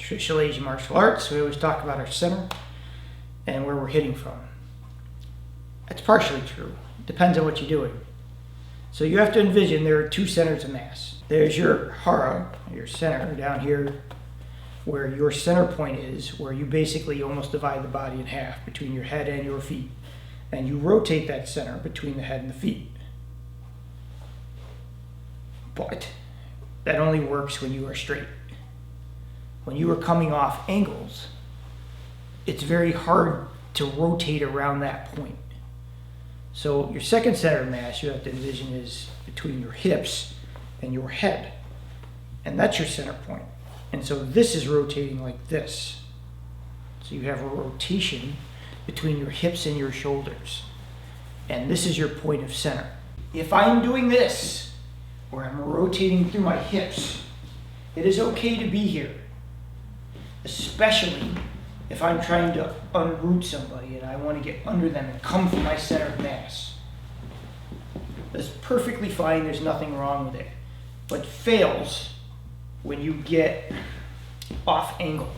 traditional Asian martial arts, we always talk about our center and where we're hitting from. That's partially true. It depends on what you're doing. So you have to envision there are two centers of mass. There's your hara, your center down here, where your center point is, where you basically almost divide the body in half between your head and your feet. And you rotate that center between the head and the feet. But that only works when you are straight. When you are coming off angles, it's very hard to rotate around that point. So your second center of mass you have to envision is between your hips and your head. And that's your center point. And so this is rotating like this. So you have a rotation between your hips and your shoulders. And this is your point of center. If I'm doing this, where I'm rotating through my hips, it is okay to be here. Especially if I'm trying to unroot somebody and I want to get under them and come from my center of mass. That's perfectly fine, there's nothing wrong with it. But fails when you get off angle.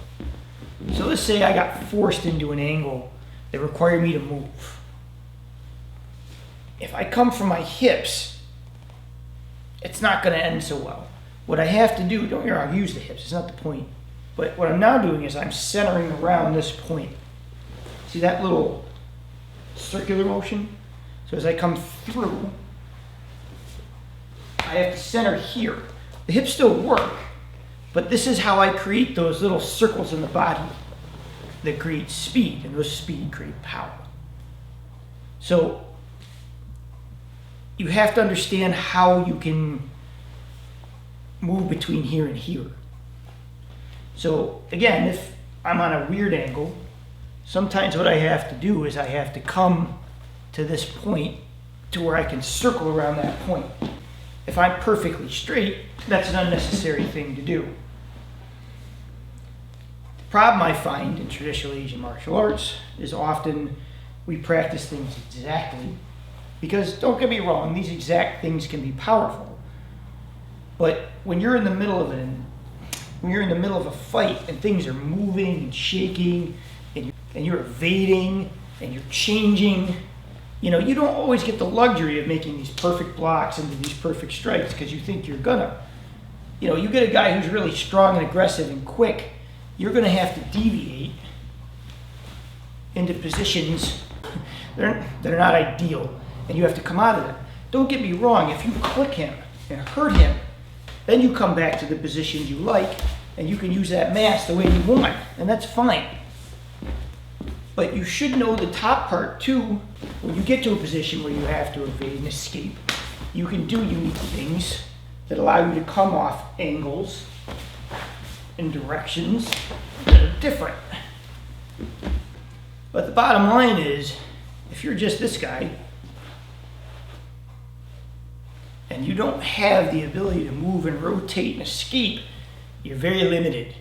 So let's say I got forced into an angle that required me to move. If I come from my hips, it's not going to end so well. What I have to do, don't get me wrong, use the hips, it's not the point. But what I'm now doing is I'm centering around this point. See that little circular motion? So as I come through, I have to center here. The hips still work, but this is how I create those little circles in the body that create speed, and those speed create power. So you have to understand how you can move between here and here. So again, if I'm on a weird angle, sometimes what I have to do is I have to come to this point to where I can circle around that point. If I'm perfectly straight, that's an unnecessary thing to do. The problem I find in traditional Asian martial arts is often we practice things exactly, because don't get me wrong, these exact things can be powerful. But when you're in the middle of a fight and things are moving and shaking and you're evading and you're changing, you don't always get the luxury of making these perfect blocks into these perfect strikes because you think you're gonna. You get a guy who's really strong and aggressive and quick, you're gonna have to deviate into positions that are not ideal, and you have to come out of them. Don't get me wrong, if you click him and hurt him, then you come back to the positions you like, and you can use that mass the way you want, and that's fine. But you should know the top part too. When you get to a position where you have to evade and escape, you can do unique things that allow you to come off angles in directions that are different. But the bottom line is, if you're just this guy, and you don't have the ability to move and rotate and escape, you're very limited.